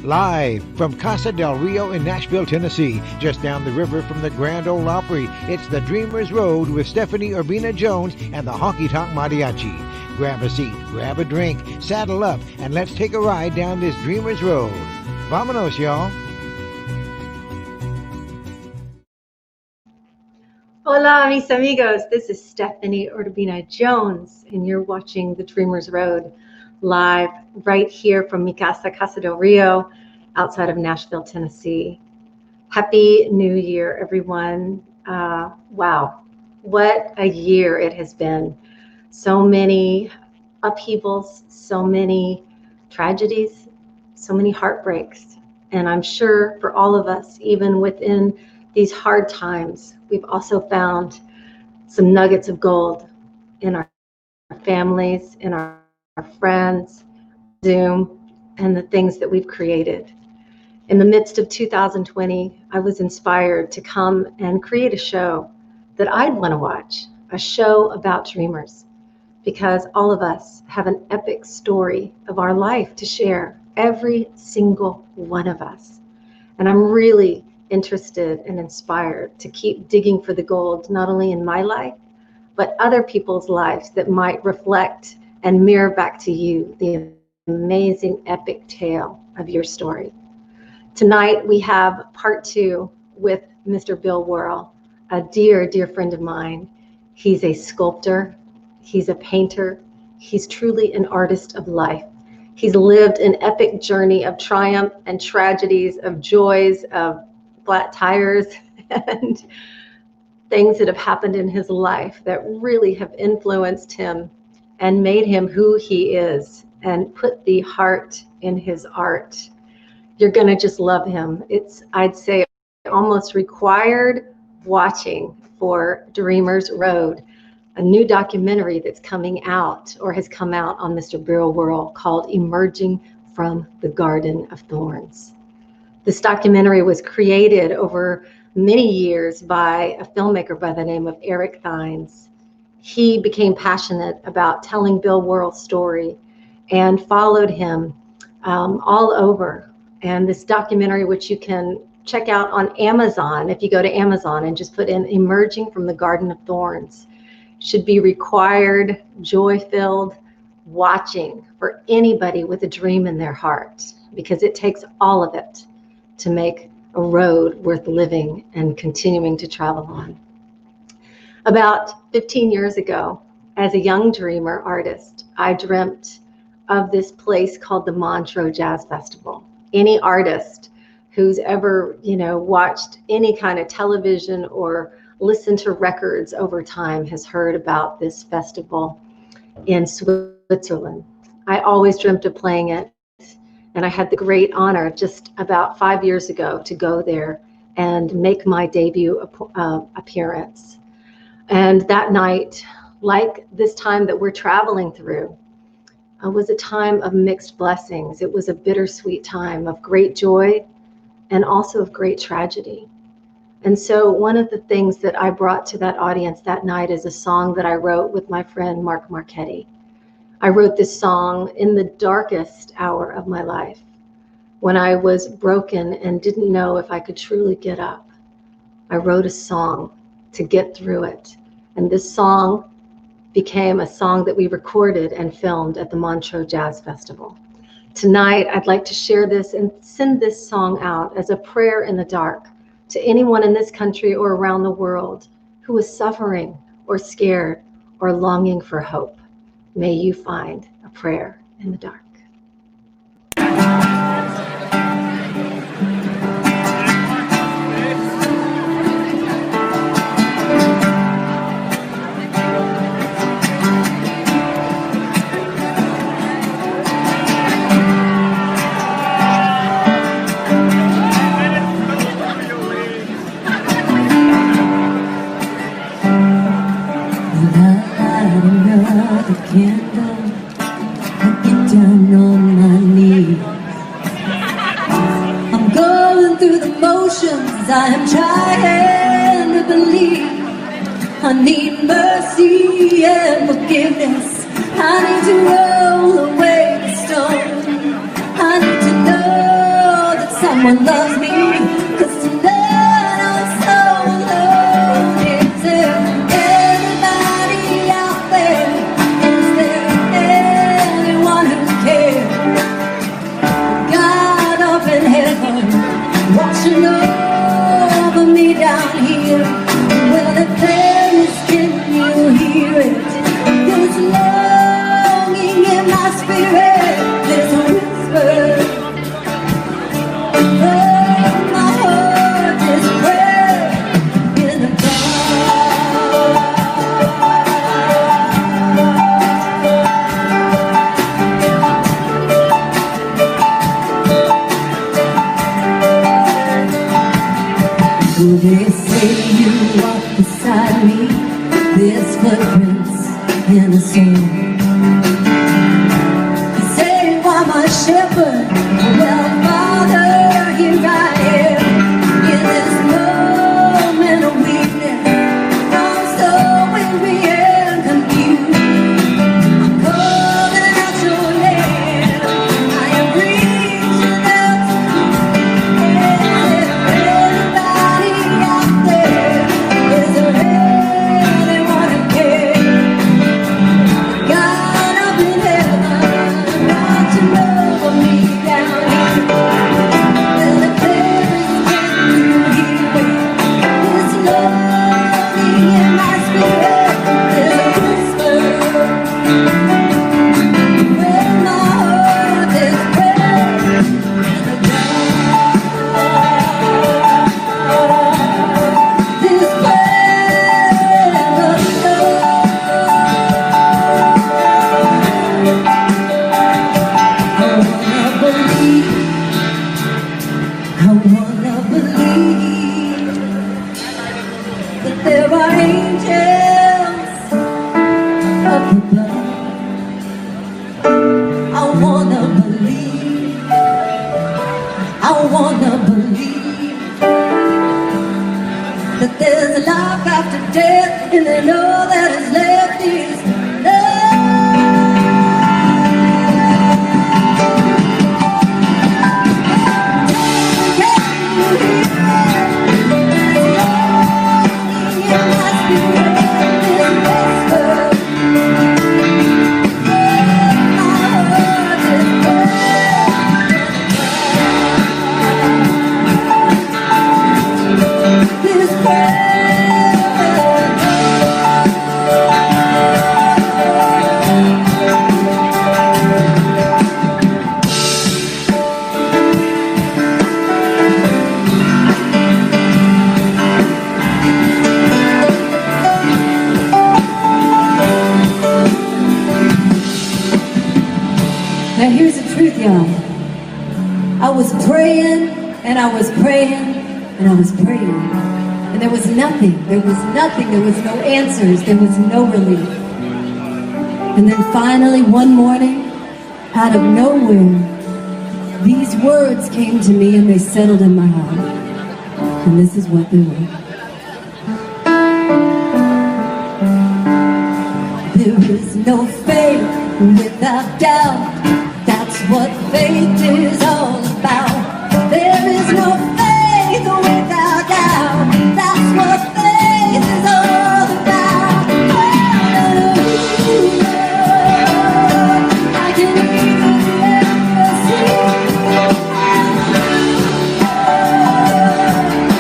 Live from Casa del Rio in Nashville, Tennessee, just down the river from the Grand Ole Opry, it's the Dreamers Road with Stephanie Urbina Jones and the Honky Tonk Mariachi. Grab a seat, grab a drink, saddle up, and let's take a ride down this Dreamers Road. Vámonos, y'all. Hola, mis amigos. This is Stephanie Urbina Jones, and you're watching The Dreamers Road live right here from mi casa, Casa del Rio, outside of Nashville, Tennessee. Happy New Year, everyone. Wow, what a year it has been. So many upheavals, so many tragedies, so many heartbreaks. And I'm sure for all of us, even within these hard times, we've also found some nuggets of gold in our families, in our friends, Zoom, and the things that we've created. In the midst of 2020, I was inspired to come and create a show that I'd want to watch, a show about dreamers, because all of us have an epic story of our life to share, every single one of us. And I'm really interested and inspired to keep digging for the gold, not only in my life, but other people's lives that might reflect and mirror back to you the amazing epic tale of your story. Tonight we have part 2 with Mr. Bill Worrell, a dear, dear friend of mine. He's a sculptor, he's a painter, he's truly an artist of life. He's lived an epic journey of triumph and tragedies, of joys, of flat tires, and things that have happened in his life that really have influenced him and made him who he is and put the heart in his art. You're gonna just love him. It's, I'd say, almost required watching for Dreamers Road, a new documentary that's coming out or has come out on Mr. Bill Worrell called Emerging from the Garden of Thorns. This documentary was created over many years by a filmmaker by the name of Eric Thines. He became passionate about telling Bill Worrell's story and followed him all over. And this documentary, which you can check out on Amazon, if you go to Amazon and just put in Emerging from the Garden of Thorns, should be required, joy-filled watching for anybody with a dream in their heart, because it takes all of it to make a road worth living and continuing to travel on. About 15 years ago, as a young dreamer artist, I dreamt of this place called the Montreux Jazz Festival. Any artist who's ever, watched any kind of television or listened to records over time has heard about this festival in Switzerland. I always dreamt of playing it. And I had the great honor just about 5 years ago to go there and make my debut appearance. And that night, like this time that we're traveling through, was a time of mixed blessings. It was a bittersweet time of great joy and also of great tragedy. And so one of the things that I brought to that audience that night is a song that I wrote with my friend Mark Marchetti. I wrote this song in the darkest hour of my life, when I was broken and didn't know if I could truly get up. I wrote a song to get through it. And this song became a song that we recorded and filmed at the Montreux Jazz Festival. Tonight, I'd like to share this and send this song out as a prayer in the dark to anyone in this country or around the world who is suffering or scared or longing for hope. May you find a prayer in the dark. Candle, I get down on my knees. I'm going through the motions, I am trying to believe. I need mercy and forgiveness. I need to roll away the stone. I need to know one loves me. 'Cause tonight I'm so alone. Is there anybody out there? Is there anyone who cares? God up in heaven, watching over me down here. Well, if there is, can you hear it? There's longing in my spirit. There's a whisper. Oh, my heart is praying in the dark. They say you walk beside me. There's footprints in the sand. They say you are my shepherd. Well, Father, here I am. In this moment of weakness, I'm so weary and confused. I'm calling out your name. I am reaching out to you. Anybody out there? Is there anyone who cares? God up in heaven, watching over me down here. Well, if there is, can you hear it? There's longing in my spirit. There's a whisper. When my heart is praying in the dark. This prayer of love. I wanna believe that there are angels up above. I wanna believe that there's a life after death, and they know that is left is love. Can you hear it? In my spirit, this whisper. My heart is this prayer. Now here's the truth, y'all. I was praying and I was praying and I was praying. And there was nothing. There was nothing. There was no answers. There was no relief. And then finally one morning, out of nowhere, these words came to me and they settled in my heart. And this is what they were. There is no faith without doubt. That's what faith is all about. There is no faith without doubt. That's what faith is all about. Hallelujah. I can hear you sing.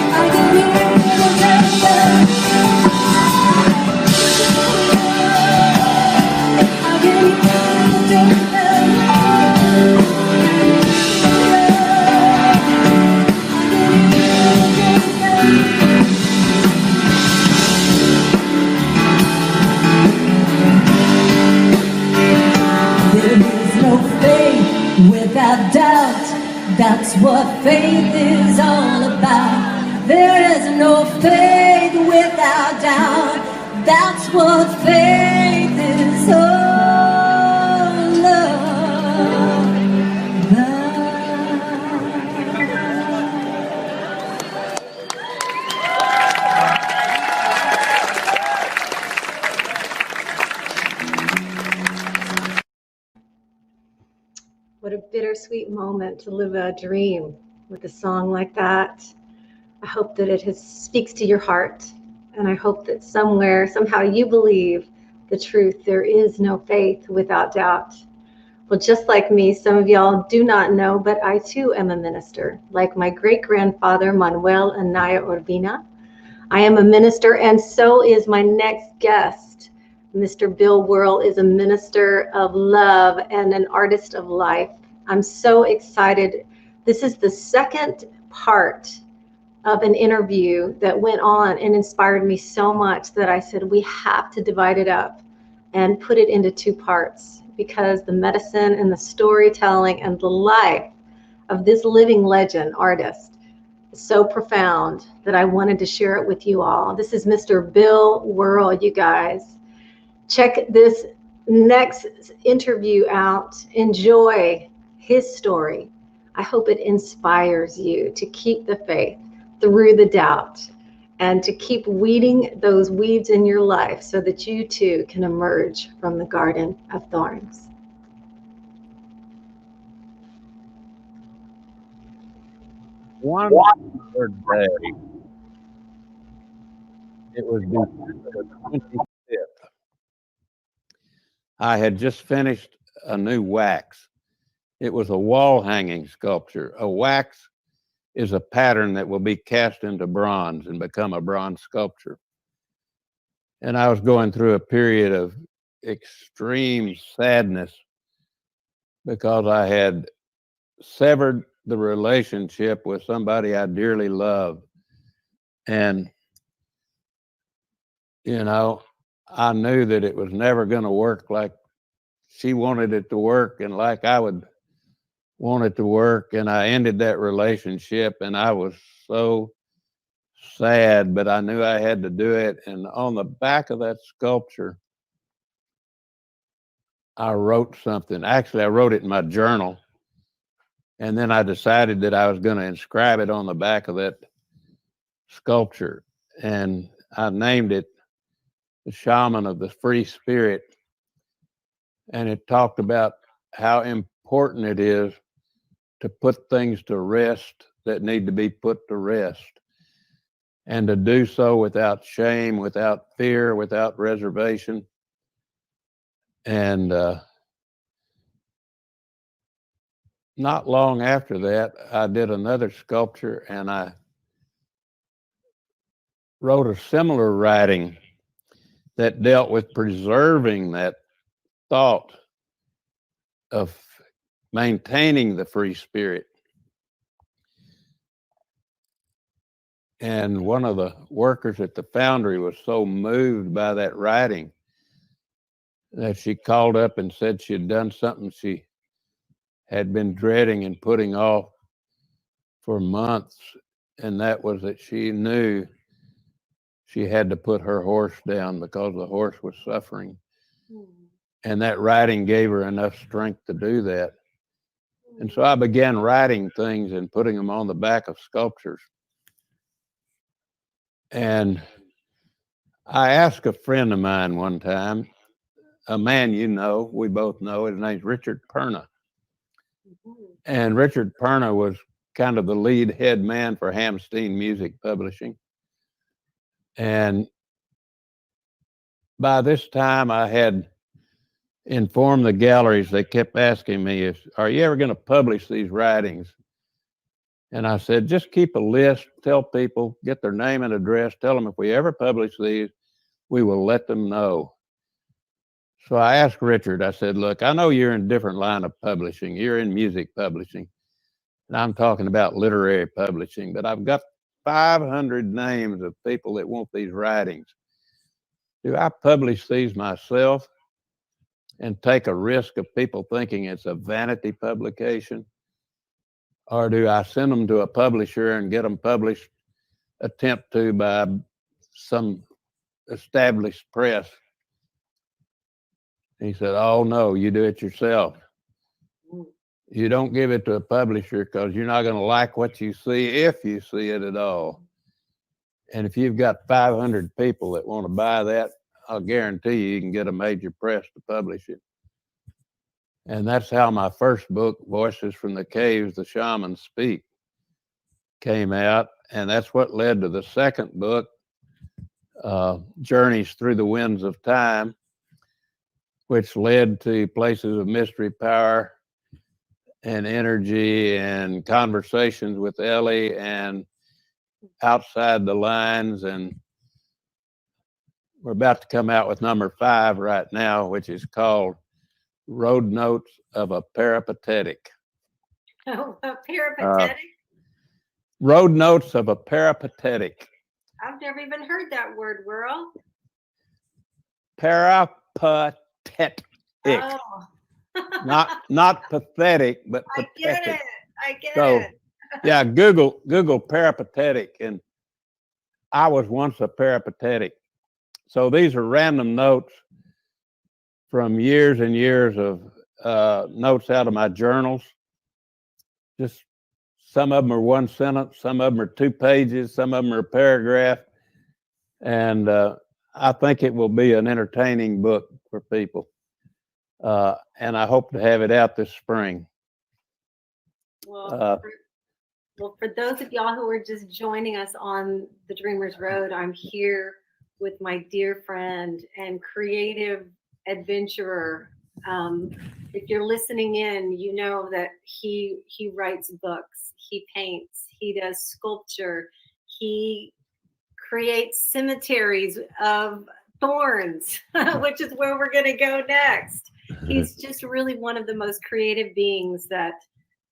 I can hear you sing. I can hear you sing. Without doubt, that's what faith is all about. There is no faith without doubt. That's what faith is all about. What a bittersweet moment to live a dream with a song like that. I hope that it speaks to your heart. And I hope that somewhere, somehow you believe the truth. There is no faith without doubt. Well, just like me, some of y'all do not know, but I too am a minister. Like my great-grandfather, Manuel Anaya Urbina, I am a minister, and so is my next guest. Mr. Bill Worrell is a minister of love and an artist of life. I'm so excited. This is the second part of an interview that went on and inspired me so much that I said we have to divide it up and put it into two parts, because the medicine and the storytelling and the life of this living legend artist is so profound that I wanted to share it with you all. This is Mr. Bill Worrell, you guys. Check this next interview out. Enjoy his story. I hope it inspires you to keep the faith through the doubt and to keep weeding those weeds in your life so that you too can emerge from the Garden of Thorns. One third day, it was December 25th. I had just finished a new wax. It was a wall hanging sculpture. A wax is a pattern that will be cast into bronze and become a bronze sculpture. And I was going through a period of extreme sadness because I had severed the relationship with somebody I dearly loved. And, you know, I knew that it was never going to work like she wanted it to work and like I would want it to work. And I ended that relationship, and I was so sad, but I knew I had to do it. And on the back of that sculpture, I wrote something. Actually, I wrote it in my journal. And then I decided that I was going to inscribe it on the back of that sculpture. And I named it The Shaman of the Free Spirit. And it talked about how important it is to put things to rest that need to be put to rest, and to do so without shame, without fear, without reservation. And not long after that, I did another sculpture, and I wrote a similar writing that dealt with preserving that thought of maintaining the free spirit. And one of the workers at the foundry was so moved by that writing that she called up and said she had done something she had been dreading and putting off for months. And that was that she knew she had to put her horse down because the horse was suffering. And that writing gave her enough strength to do that. And so I began writing things and putting them on the back of sculptures. And I asked a friend of mine one time, a man you know, we both know, his name's Richard Perna. And Richard Perna was kind of the lead head man for Hamstein Music Publishing. And by this time I had informed the galleries. They kept asking me, are you ever going to publish these writings? And I said, just keep a list, tell people, get their name and address, tell them if we ever publish these, we will let them know. So I asked Richard, I said, look, I know you're in a different line of publishing. You're in music publishing. And I'm talking about literary publishing, but I've got 500 names of people that want these writings. Do I publish these myself and take a risk of people thinking it's a vanity publication? Or do I send them to a publisher and get them published, attempt to by some established press? He said, oh no, you do it yourself. You don't give it to a publisher because you're not going to like what you see if you see it at all. And if you've got 500 people that want to buy that, I'll guarantee you can get a major press to publish it. And that's how my first book, Voices from the Caves, the Shaman Speak, came out, and that's what led to the second book, Journeys Through the Winds of Time, which led to Places of Mystery, Power, and Energy, and Conversations with Ellie, and Outside the Lines. And we're about to come out with number 5 right now, which is called Road Notes of a Peripatetic. Oh, a peripatetic? Road Notes of a Peripatetic. I've never even heard that word, Worrell. Peripatetic. Oh. not pathetic, but I pathetic. get it. I get So, it. yeah, Google peripatetic, and I was once a peripatetic. So these are random notes from years and years of notes out of my journals. Just some of them are one sentence, some of them are 2 pages, some of them are a paragraph. And I think it will be an entertaining book for people. And I hope to have it out this spring. Well, for those of y'all who are just joining us on the Dreamer's Road, I'm here with my dear friend and creative adventurer. If you're listening in, you know that he writes books, he paints, he does sculpture, he creates cemeteries of thorns, which is where we're going to go next. He's just really one of the most creative beings that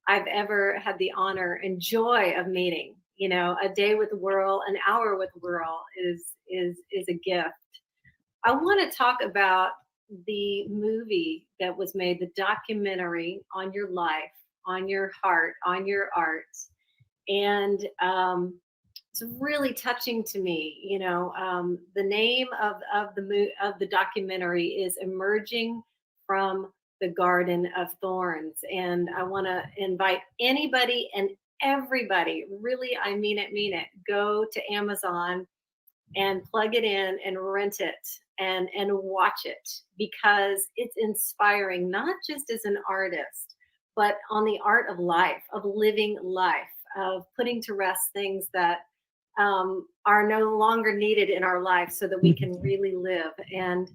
I've ever had the honor and joy of meeting. You know, a day with Worrell, an hour with Worrell is a gift. I want to talk about the movie that was made, the documentary on your life, on your heart, on your art, and it's really touching to me. You know, the name of the documentary is Emerging from the Garden of Thorns, and I want to invite anybody and everybody, really, I mean it, go to Amazon and plug it in and rent it and watch it, because it's inspiring, not just as an artist, but on the art of life, of living life, of putting to rest things that are no longer needed in our life so that we can really live. And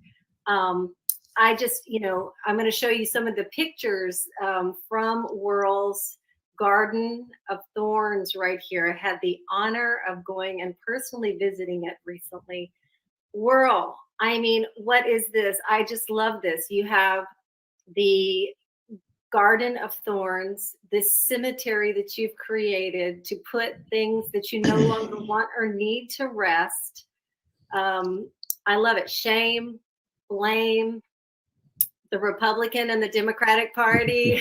I just, you know, I'm going to show you some of the pictures from Worrell's Garden of Thorns right here. I had the honor of going and personally visiting it recently. Worrell, I mean, what is this? I just love this. You have the Garden of Thorns, this cemetery that you've created to put things that you no longer want or need to rest. I love it. Shame, blame, the Republican and the Democratic Party.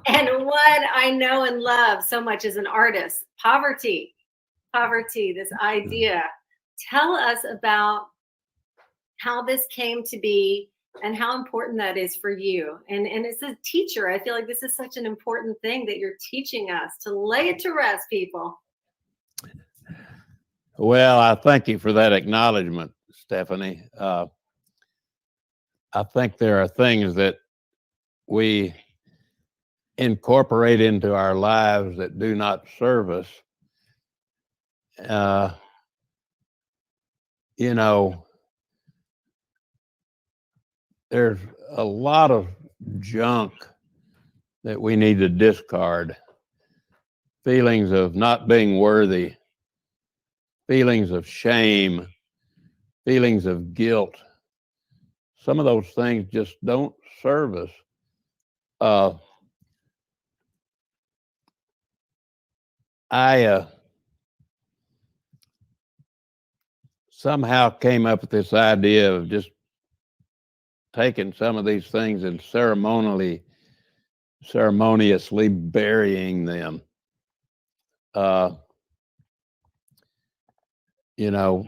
And what I know and love so much as an artist, poverty, this idea. Tell us about how this came to be and how important that is for you. And as a teacher, I feel like this is such an important thing that you're teaching us to lay it to rest, people. Well, I thank you for that acknowledgement, Stephanie. I think there are things that we incorporate into our lives that do not serve us. You know, there's a lot of junk that we need to discard. Feelings of not being worthy, feelings of shame, feelings of guilt. Some of those things just don't serve us. I somehow came up with this idea of just taking some of these things and ceremoniously burying them. You know,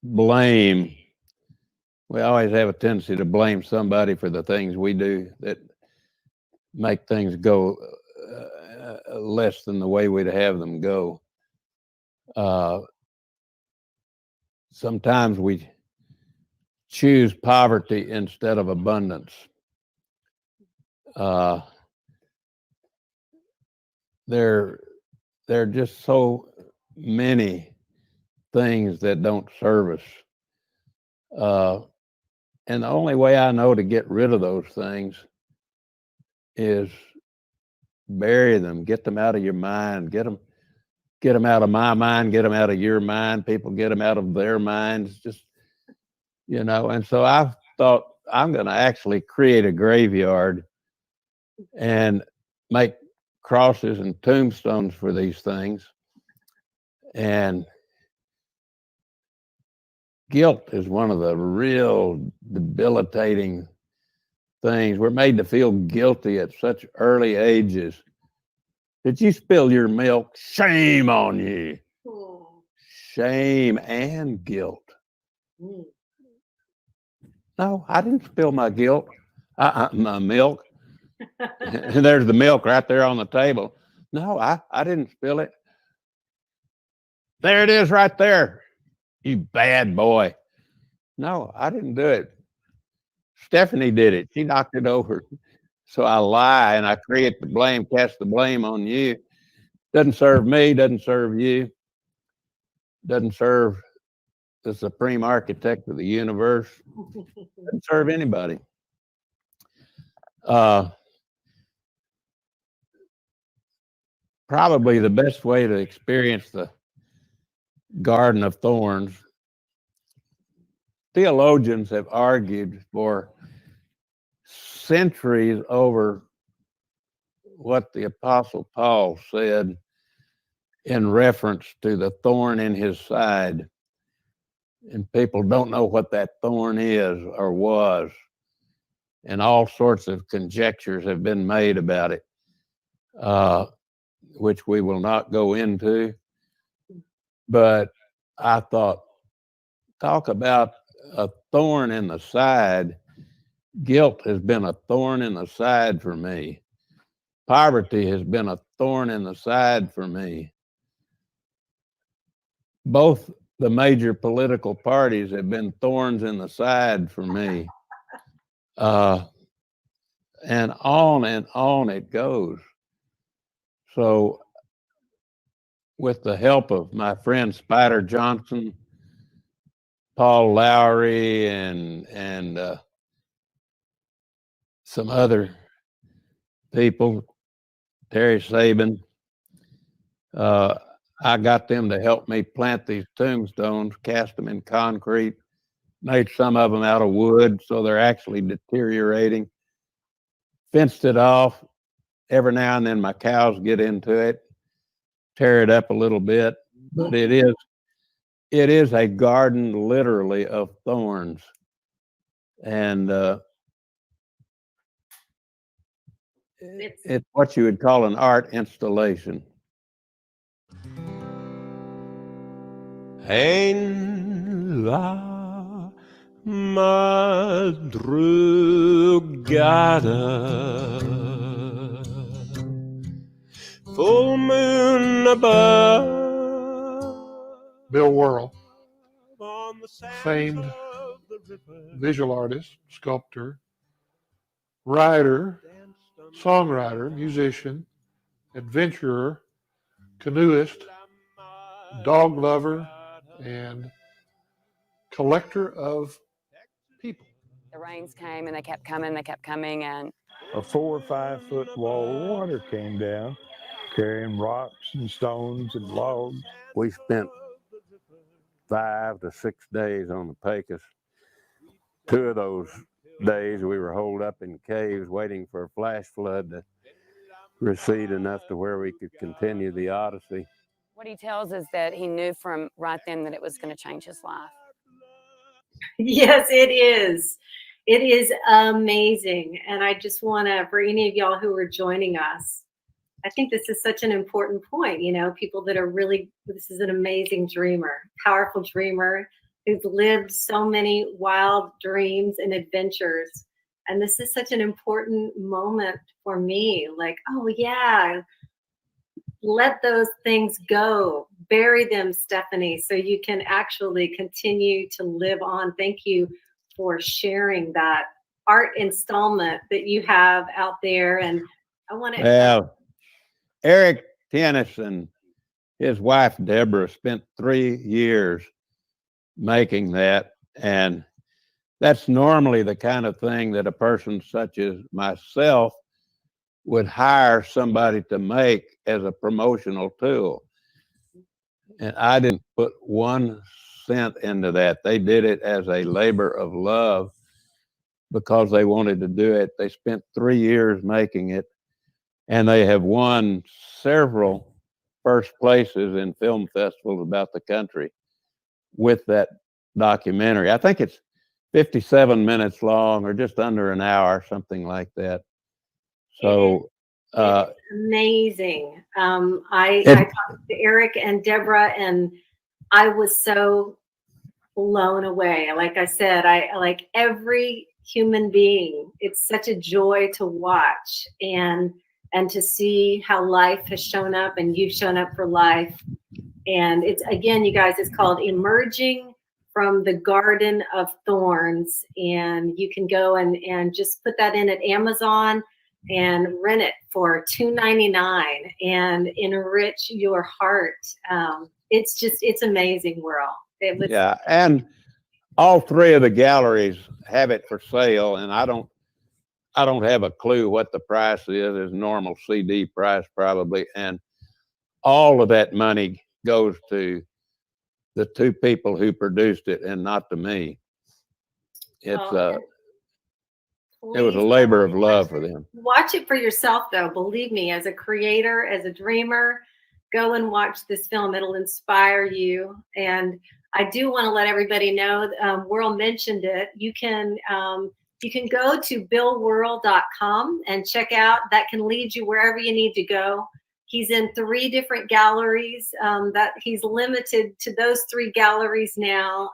blame. We always have a tendency to blame somebody for the things we do that make things go less than the way we'd have them go. Sometimes we choose poverty instead of abundance. There there are just so many things that don't serve us. And the only way I know to get rid of those things is bury them, get them out of your mind, get them out of my mind, get them out of your mind. People get them out of their minds, just, and so I thought I'm going to actually create a graveyard and make crosses and tombstones for these things. And guilt is one of the real debilitating things. We're made to feel guilty at such early ages. Did you spill your milk? Shame on you. Shame and guilt. No, I didn't spill my guilt. My milk. And there's the milk right there on the table. No, I didn't spill it. There it is right there. You bad boy. No, I didn't do it. Stephanie did it. She knocked it over. So I lie and I create the blame, cast the blame on you. Doesn't serve me, doesn't serve you, doesn't serve the supreme architect of the universe, doesn't serve anybody. Probably the best way to experience the Garden of Thorns, theologians have argued for centuries over what the Apostle Paul said in reference to the thorn in his side. And people don't know what that thorn is or was. And all sorts of conjectures have been made about it, which we will not go into. But I thought, talk about a thorn in the side. Guilt has been a thorn in the side for me. Poverty has been a thorn in the side for me. Both the major political parties have been thorns in the side for me. And on it goes. So with the help of my friend Spider Johnson, Paul Lowry, and some other people, Terry Sabin, I got them to help me plant these tombstones, cast them in concrete, made some of them out of wood, so they're actually deteriorating. Fenced it off. Every now and then my cows get into it, tear it up a little bit, but it is a garden literally of thorns. And it's what you would call an art installation. En la madrugada full moon above. Bill Worrell, famed visual artist, sculptor, writer, songwriter, musician, adventurer, canoeist, dog lover, and collector of people. The rains came and they kept coming, and a 4 or 5 foot wall of water came down, carrying rocks and stones and logs. We spent 5 to 6 days on the Pecos. 2 of those days we were holed up in caves waiting for a flash flood to recede enough to where we could continue the Odyssey. what he tells is that he knew from right then that it was going to change his life. Yes, it is. It is amazing. And I just want to, for any of y'all who are joining us, I think this is such an important point. You know, people that are really, this is an amazing dreamer, powerful dreamer who's lived so many wild dreams and adventures. And this is such an important moment for me. Like, oh yeah, let those things go. Bury them, Stephanie, so you can actually continue to live on. Thank you for sharing that art installment that you have out there. And I want to... Well, Eric Tennyson his wife, Deborah, spent 3 years making that. And that's normally the kind of thing that a person such as myself would hire somebody to make as a promotional tool. And I didn't put 1 cent into that. They did it as a labor of love because they wanted to do it. They spent 3 years making it, and they have won several first places in film festivals about the country with that documentary. I think it's 57 minutes long or just under an hour, something like that. So amazing. I talked to Eric and Deborah, and I was so blown away. Like I said, I like every human being. It's such a joy to watch and to see how life has shown up, and you've shown up for life. And it's, again, you guys, it's called Emerging from the Garden of Thorns. And you can go and just put that in at Amazon and rent it for $2.99 and enrich your heart. It's amazing, Worrell. Yeah, and all 3 of the galleries have it for sale, and I don't have a clue what the price is. It's normal CD price probably, and all of that money goes to the 2 people who produced it and not to me. It's it was a labor of love for them. Watch it for yourself, though. Believe me, as a creator, as a dreamer, go and watch this film. It'll inspire you. And I do want to let everybody know, Worrell mentioned it. You can go to billworrell.com and check out. That can lead you wherever you need to go. He's in 3 different galleries. That he's limited to those 3 galleries now.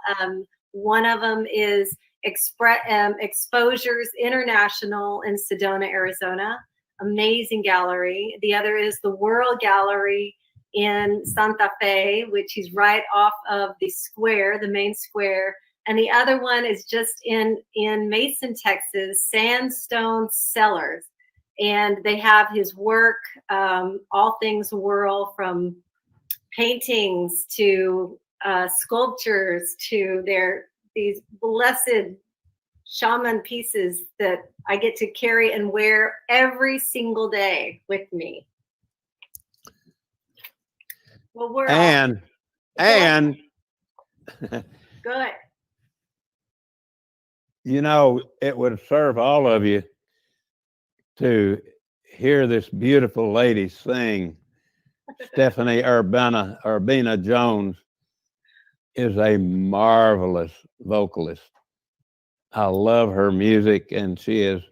One of them is Exposures International in Sedona, Arizona. Amazing gallery. The other is the Worrell Gallery in Santa Fe, which is right off of the square, the main square. And the other one is just in Mason, Texas, Sandstone Cellars. And they have his work, all things Worrell, from paintings to sculptures to these blessed Shaman pieces that I get to carry and wear every single day with me. Well, Worrell. And good. You know, it would serve all of you to hear this beautiful lady sing. Stephanie Urbina Jones is a marvelous vocalist. I love her music, and she is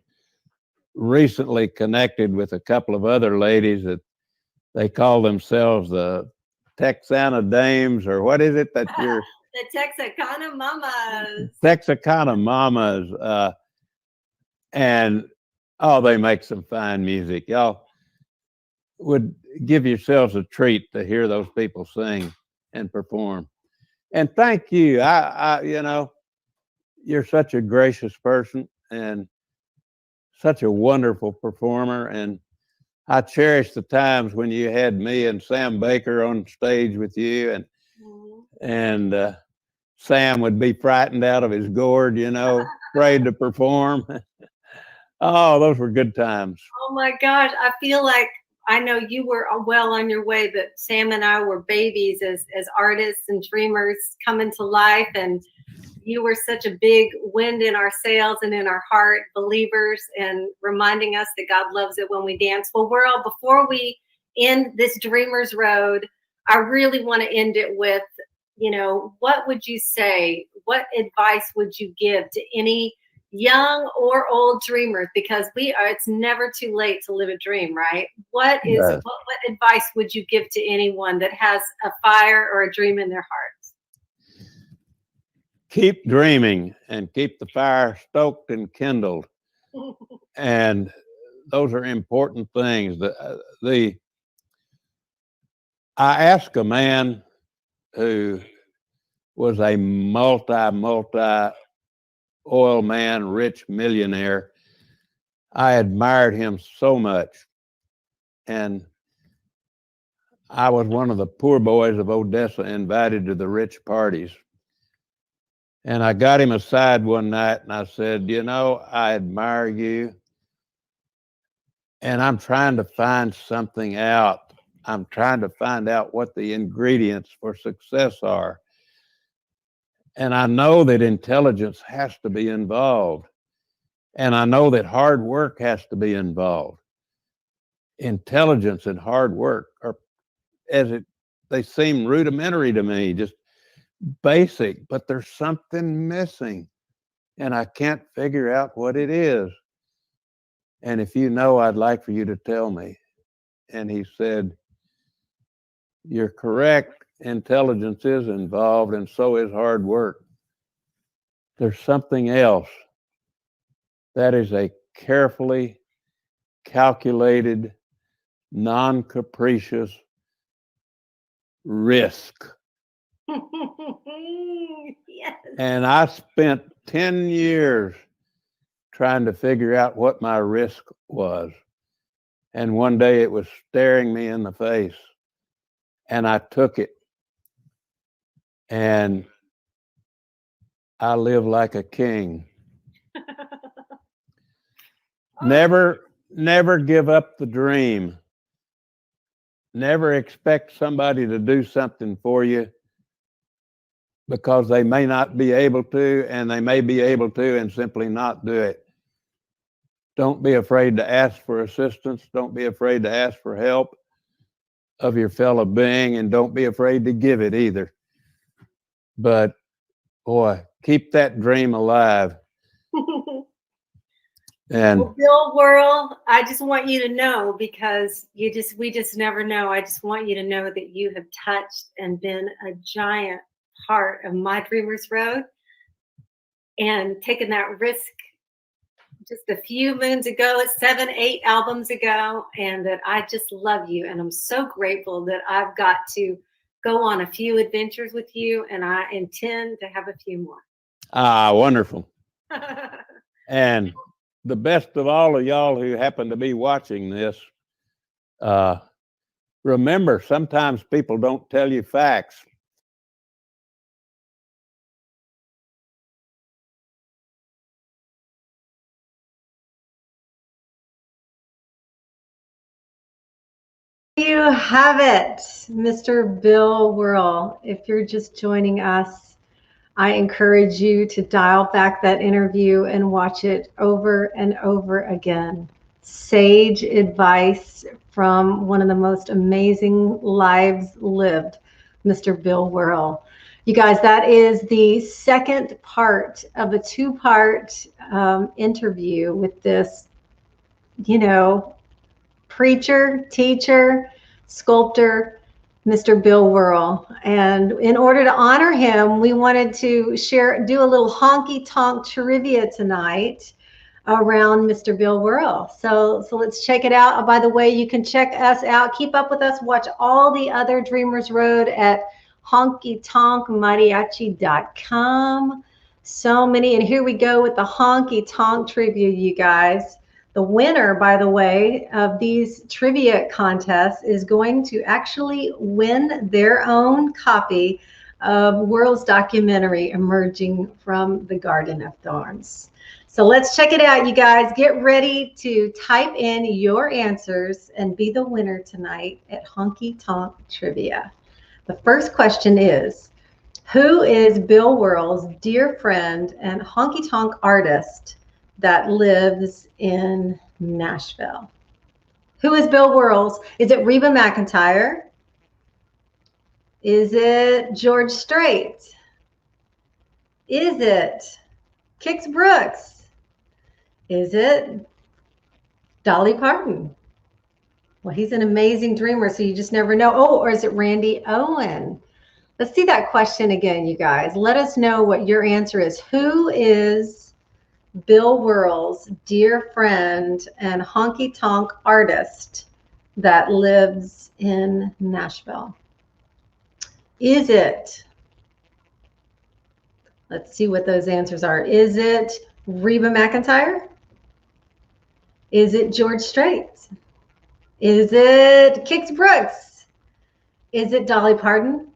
recently connected with a couple of other ladies that they call themselves the Texana Dames, or what is it that you're? The Texarkana Mamas. Texarkana Mamas. And they make some fine music. Y'all would give yourselves a treat to hear those people sing and perform. And thank you. I you know, you're such a gracious person and such a wonderful performer. And I cherish the times when you had me and Sam Baker on stage with you, and Sam would be frightened out of his gourd, you know, afraid to perform. Oh, those were good times. Oh my gosh, I feel like I know you were well on your way, but Sam and I were babies as artists and dreamers coming to life, and you were such a big wind in our sails and in our heart, believers, and reminding us that God loves it when we dance. Well, Worrell, before we end this Dreamer's Road, I really want to end it with, you know, what would you say? What advice would you give to any young or old dreamers? Because it's never too late to live a dream, right? What advice would you give to anyone that has a fire or a dream in their hearts? Keep dreaming and keep the fire stoked and kindled. And those are important things. I asked a man who was a multi oil man, rich millionaire. I admired him so much. And I was one of the poor boys of Odessa invited to the rich parties. And I got him aside one night and I said, you know, I admire you. And I'm trying to find something out. I'm trying to find out what the ingredients for success are. And I know that intelligence has to be involved. And I know that hard work has to be involved. Intelligence and hard work are, they seem rudimentary to me, just basic, but there's something missing. And I can't figure out what it is. And if you know, I'd like for you to tell me. And he said, you're correct. Intelligence is involved, and so is hard work. There's something else. That is a carefully calculated, non-capricious risk. Yes. And I spent 10 years trying to figure out what my risk was. And one day it was staring me in the face. And I took it. And I live like a king. Never give up the dream. Never expect somebody to do something for you because they may not be able to, and they may be able to and simply not do it. Don't be afraid to ask for assistance. Don't be afraid to ask for help of your fellow being, and don't be afraid to give it either. But boy, keep that dream alive. And well, Bill Worrell, I just want you to know, because we just never know. I just want you to know that you have touched and been a giant part of my Dreamer's Road, and taken that risk just a few moons ago, 7-8 albums ago, and that I just love you. And I'm so grateful that I've got to go on a few adventures with you, and I intend to have a few more. Ah, wonderful. And the best of all of y'all who happen to be watching this, remember, sometimes people don't tell you facts. You have it, Mr. Bill Worrell. If you're just joining us, I encourage you to dial back that interview and watch it over and over again. Sage advice from one of the most amazing lives lived, Mr. Bill Worrell. You guys, that is the second part of a two-part interview with this, preacher, teacher, sculptor, Mr. Bill Worrell. And in order to honor him, we wanted to do a little honky tonk trivia tonight around Mr. Bill Worrell. So let's check it out. By the way, you can check us out, keep up with us, watch all the other Dreamers Road at honkytonkmariachi.com. So many, and here we go with the honky tonk trivia, you guys. The winner, by the way, of these trivia contests is going to actually win their own copy of Worrell's documentary, Emerging from the Garden of Thorns. So let's check it out, you guys. Get ready to type in your answers and be the winner tonight at Honky Tonk Trivia. The first question is, who is Bill Worrell's dear friend and honky tonk artist that lives in Nashville? Who is Bill Worrell's? Is it Reba McEntire? Is it George Strait? Is it Kix Brooks? Is it Dolly Parton? Well, he's an amazing dreamer, so you just never know. Oh, or is it Randy Owen? Let's see that question again, you guys. Let us know what your answer is. Who is Bill Worrell's dear friend and honky tonk artist that lives in Nashville? Is it, let's see what those answers are. Is it Reba McEntire? Is it George Strait? Is it Kix Brooks? Is it Dolly Parton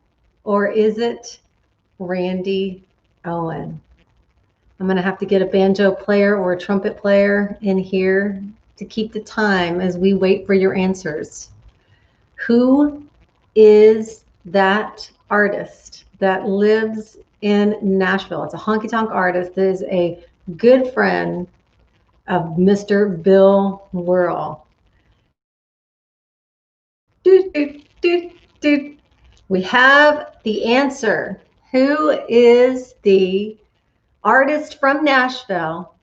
or is it Randy Owen? I'm going to have to get a banjo player or a trumpet player in here to keep the time as we wait for your answers. Who is that artist that lives in Nashville? It's a honky tonk artist that is a good friend of Mr. Bill Worrell. We have the answer. Who is the artist from Nashville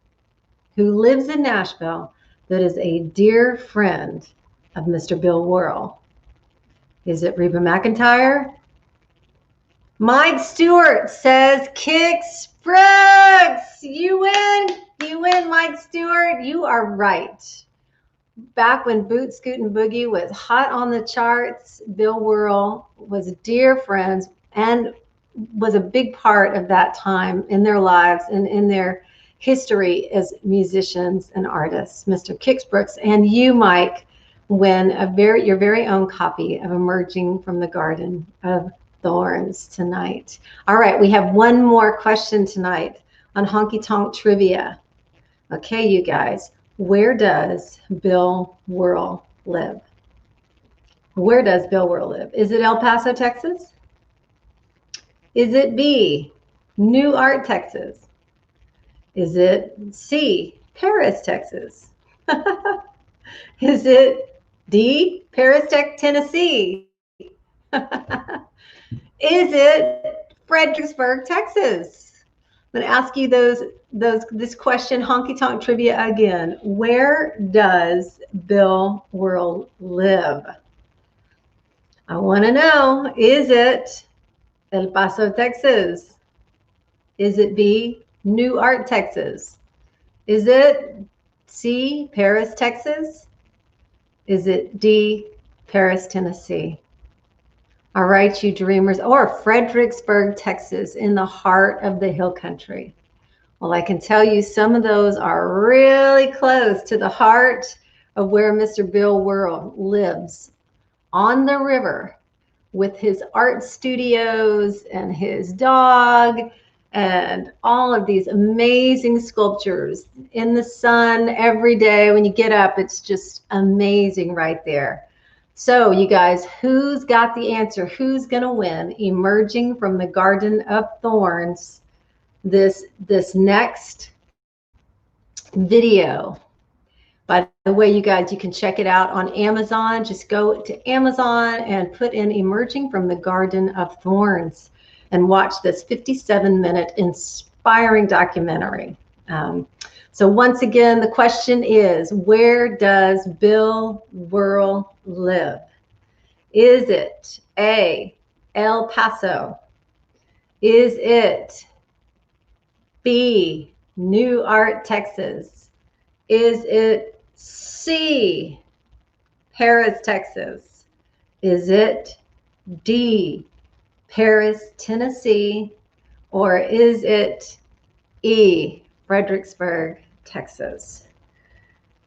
who lives in Nashville that is a dear friend of Mr. Bill Worrell? Is it Reba McEntire? Mike Stewart says Kix Brooks. You win. You win, Mike Stewart. You are right. Back when Boot Scootin' Boogie was hot on the charts, Bill Worrell was dear friends and was a big part of that time in their lives and in their history as musicians and artists. Mr. Kix Brooks and you, Mike, win your very own copy of Emerging from the Garden of Thorns tonight. All right, we have one more question tonight on Honky Tonk Trivia. Okay, you guys, where does Bill Worrell live? Where does Bill Worrell live? Is it El Paso, Texas? Is it B, New Art, Texas? Is it C, Paris, Texas? Is it D, Paris, Tennessee? Is it Fredericksburg, Texas? I'm going to ask you this question, Honky Tonk Trivia again. Where does Bill Worrell live? I want to know, is it El Paso, Texas? Is it B, New Art, Texas? Is it C, Paris, Texas? Is it D, Paris, Tennessee? All right, you dreamers, or Fredericksburg, Texas, in the heart of the hill country. Well, I can tell you some of those are really close to the heart of where Mr. Bill Worrell lives, on the river with his art studios and his dog and all of these amazing sculptures in the sun every day. When you get up, it's just amazing right there. So you guys, who's got the answer? Who's going to win Emerging from the Garden of Thorns this next video? By the way, you guys, you can check it out on Amazon. Just go to Amazon and put in Emerging from the Garden of Thorns and watch this 57-minute inspiring documentary. So once again, the question is, where does Bill Worrell live? Is it A, El Paso? Is it B, New Art, Texas? Is it C, Paris, Texas? Is it D, Paris, Tennessee? Or is it E, Fredericksburg, Texas?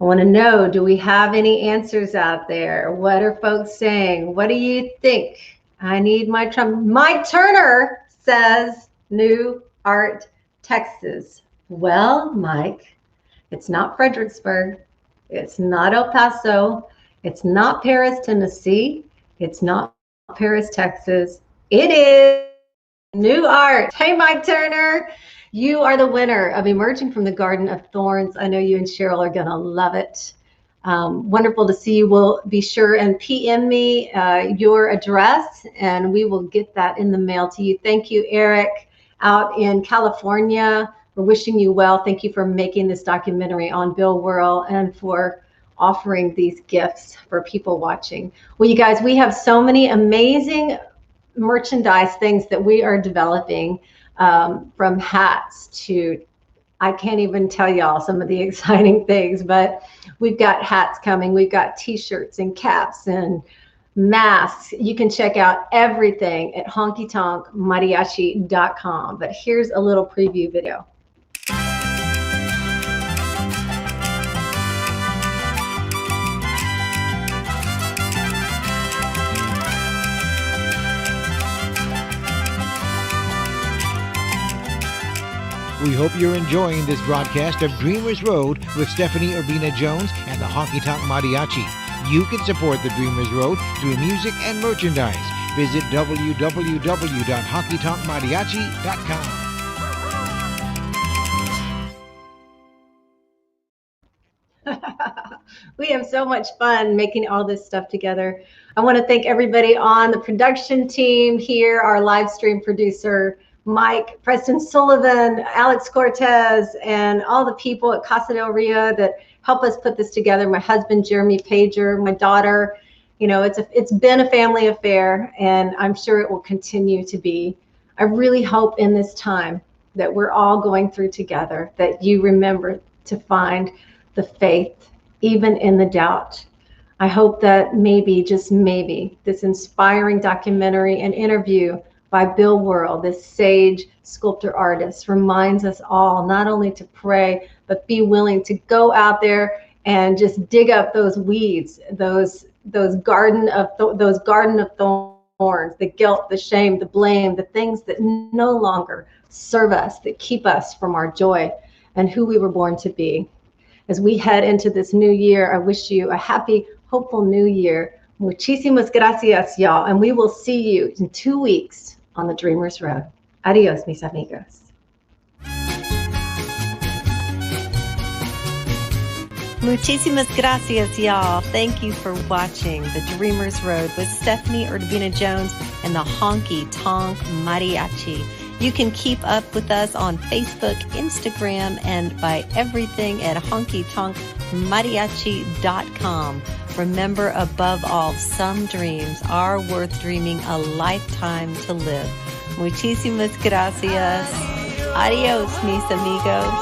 I want to know, do we have any answers out there? What are folks saying? What do you think? I need my trump. Mike Turner says New Art, Texas. Well, Mike, it's not Fredericksburg. It's not El Paso. It's not Paris, Tennessee. It's not Paris, Texas. It is New Art. Hey, Mike Turner. You are the winner of Emerging from the Garden of Thorns. I know you and Cheryl are going to love it. Wonderful to see you. We'll be sure and PM me your address, and we will get that in the mail to you. Thank you, Eric, out in California. We're wishing you well. Thank you for making this documentary on Bill Worrell and for offering these gifts for people watching. Well, you guys, we have so many amazing merchandise things that we are developing. From hats to, I can't even tell y'all some of the exciting things, but we've got hats coming. We've got t-shirts and caps and masks. You can check out everything at honkytonkmariachi.com. But here's a little preview video. We hope you're enjoying this broadcast of Dreamers Road with Stephanie Urbina Jones and the Honky Tonk Mariachi. You can support the Dreamers Road through music and merchandise. Visit www.honkytonkmariachi.com. We have so much fun making all this stuff together. I want to thank everybody on the production team here, our live stream producer, Mike, Preston Sullivan, Alex Cortez, and all the people at Casa del Rio that help us put this together. My husband, Jeremy Pager, my daughter. You know, it's been a family affair, and I'm sure it will continue to be. I really hope in this time that we're all going through together, that you remember to find the faith, even in the doubt. I hope that maybe, just maybe, this inspiring documentary and interview by Bill Worrell, this sage sculptor artist, reminds us all not only to pray, but be willing to go out there and just dig up those weeds, those garden of thorns, the guilt, the shame, the blame, the things that no longer serve us, that keep us from our joy and who we were born to be. As we head into this new year, I wish you a happy, hopeful new year. Muchísimas gracias, y'all. And we will see you in 2 weeks on the Dreamers Road. Adios, mis amigos. Muchísimas gracias, y'all. Thank you for watching The Dreamers Road with Stephanie Urbina Jones and the Honky Tonk Mariachi. You can keep up with us on Facebook, Instagram, and by everything at honkytonkmariachi.com. Remember, above all, some dreams are worth dreaming a lifetime to live. Muchísimas gracias. Adios, mis amigos.